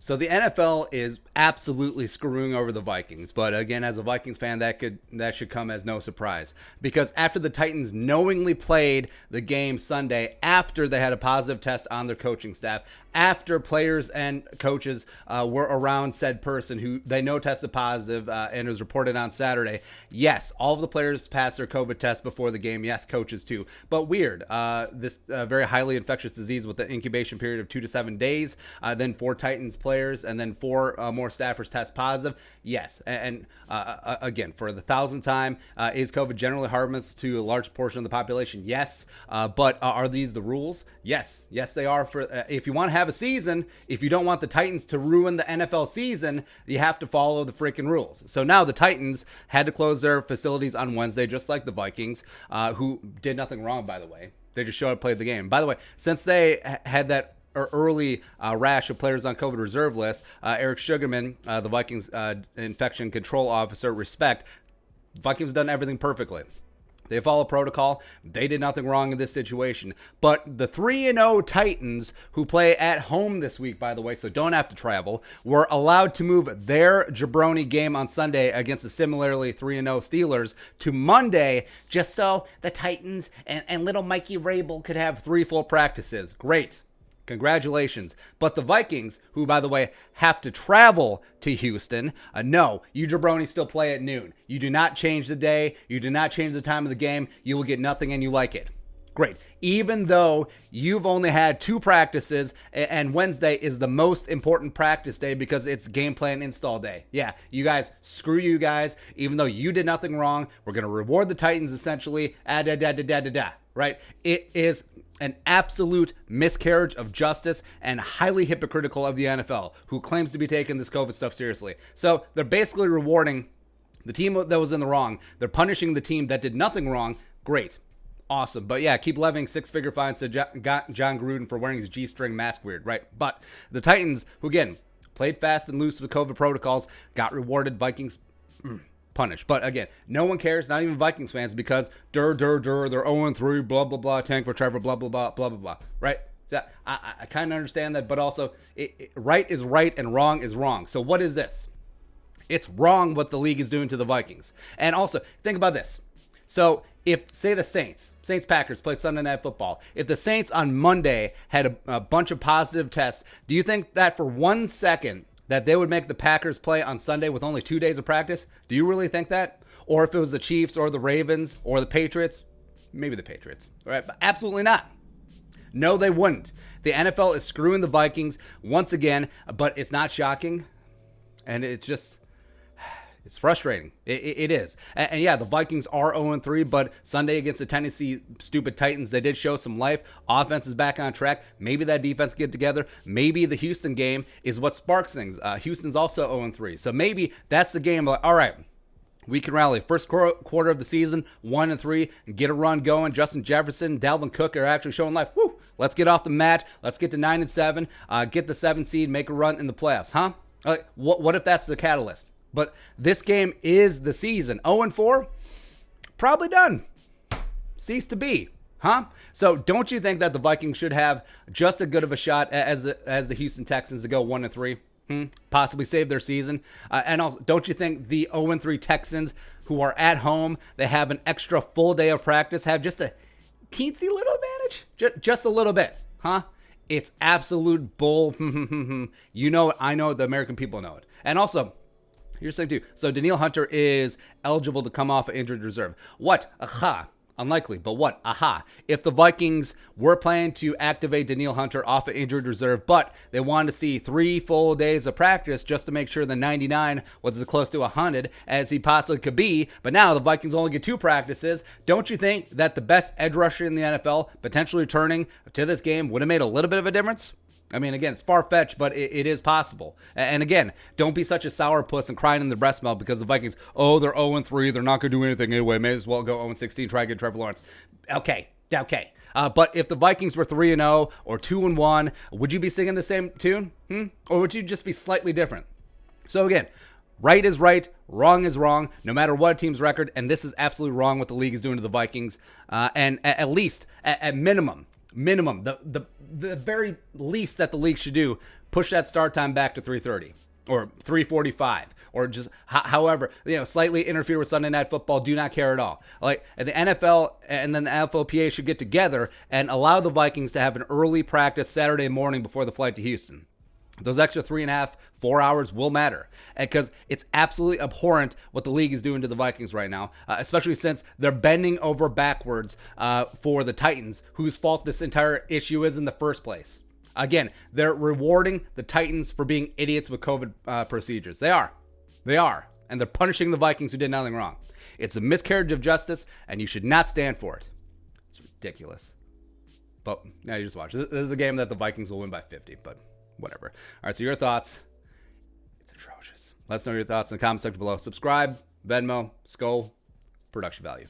So the NFL is absolutely screwing over the Vikings, but again, as a Vikings fan, that should come as no surprise, because after the Titans knowingly played the game Sunday, after they had a positive test on their coaching staff, after players and coaches were around said person who they know tested positive and was reported on Saturday, yes, all of the players passed their COVID test before the game. Yes, coaches too. But weird, this very highly infectious disease with an incubation period of 2 to 7 days, then 4 Titans players, and then 4 more staffers test positive. Yes, and again, for the 1,000th time, is COVID generally harmless to a large portion of the population? Yes, but are these the rules? Yes, they are. For if you want to have a season, if you don't want the Titans to ruin the NFL season, you have to follow the freaking rules. So now the Titans had to close their facilities on Wednesday, just like the Vikings, who did nothing wrong, by the way. They just showed up, played the game. By the way, since they had that early rash of players on COVID reserve list, Eric Sugarman, the Vikings infection control officer, Vikings done everything perfectly. They follow protocol. They did nothing wrong in this situation. But the 3-0 Titans, who play at home this week, by the way, so don't have to travel, were allowed to move their jabroni game on Sunday against the similarly 3-0 Steelers to Monday, just so the Titans and little Mikey Rabel could have 3 full practices. Great. Congratulations. But the Vikings, who, by the way, have to travel to Houston, no, you jabronis still play at noon. You do not change the day. You do not change the time of the game. You will get nothing and you like it. Great. Even though you've only had 2 practices and Wednesday is the most important practice day because it's game plan install day. Yeah, you guys, screw you guys. Even though you did nothing wrong, we're going to reward the Titans essentially. Right? It is an absolute miscarriage of justice and highly hypocritical of the NFL, who claims to be taking this COVID stuff seriously. So they're basically rewarding the team that was in the wrong. They're punishing the team that did nothing wrong. Great. Awesome. But yeah, keep levying 6-figure fines to John Gruden for wearing his G-string mask weird, right? But the Titans, who again, played fast and loose with COVID protocols, got rewarded. Vikings punished. But again, no one cares, not even Vikings fans, because they're 0-3, blah, blah, blah, tank for Trevor, blah, blah, blah, blah, blah, blah, right? So I kind of understand that, but also right is right and wrong is wrong. So what is this? It's wrong what the league is doing to the Vikings. And also, think about this. So if, say, the Saints-Packers played Sunday Night Football, if the Saints on Monday had a bunch of positive tests, do you think that for 1 second that they would make the Packers play on Sunday with only 2 days of practice? Do you really think that? Or if it was the Chiefs or the Ravens or the Patriots? Maybe the Patriots, right? But absolutely not. No, they wouldn't. The NFL is screwing the Vikings once again, but it's not shocking. And it's just, it's frustrating. It is. And yeah, the Vikings are 0-3, but Sunday against the Tennessee stupid Titans, they did show some life. Offense is back on track. Maybe that defense get together. Maybe the Houston game is what sparks things. Houston's also 0-3. So maybe that's the game. Like, all right, we can rally. First quarter of the season, 1-3, and get a run going. Justin Jefferson, Dalvin Cook are actually showing life. Woo! Let's get off the mat. Let's get to 9-7. Get the 7th seed. Make a run in the playoffs, huh? Like, what if that's the catalyst? But this game is the season. 0-4, probably done. Cease to be, huh? So don't you think that the Vikings should have just as good of a shot as the Houston Texans to go 1-3? Possibly save their season? And also, don't you think the 0-3 Texans, who are at home, they have an extra full day of practice, have just a teensy little advantage? Just a little bit, huh? It's absolute bull. You know it. I know it. The American people know it. And also, here's the thing too. So Danielle Hunter is eligible to come off of injured reserve. What? Aha. Unlikely, but what? Aha. If the Vikings were planning to activate Danielle Hunter off of injured reserve, but they wanted to see 3 full days of practice just to make sure the 99 was as close to 100 as he possibly could be, but now the Vikings only get 2 practices, don't you think that the best edge rusher in the NFL potentially returning to this game would have made a little bit of a difference? I mean, again, it's far-fetched, but it is possible. And again, don't be such a sourpuss and crying in the breast milk because the Vikings, they're 0-3. They're not going to do anything anyway. May as well go 0-16, try to get Trevor Lawrence. Okay. But if the Vikings were 3-0 or 2-1, would you be singing the same tune? Or would you just be slightly different? So again, right is right, wrong is wrong, no matter what a team's record. And this is absolutely wrong what the league is doing to the Vikings. And at least, at minimum, the very least that the league should do, push that start time back to 3:30 or 3:45 or just however, slightly interfere with Sunday Night Football. Do not care at all. Like, and the NFL and then the NFLPA should get together and allow the Vikings to have an early practice Saturday morning before the flight to Houston. Those extra 3.5, 4 hours will matter, because it's absolutely abhorrent what the league is doing to the Vikings right now, especially since they're bending over backwards for the Titans, whose fault this entire issue is in the first place. Again, they're rewarding the Titans for being idiots with COVID procedures. They are. And they're punishing the Vikings who did nothing wrong. It's a miscarriage of justice, and you should not stand for it. It's ridiculous. But now you just watch. This is a game that the Vikings will win by 50, but whatever. All right, so your thoughts. It's atrocious. Let us know your thoughts in the comment section below. Subscribe, Venmo, Skull, production value.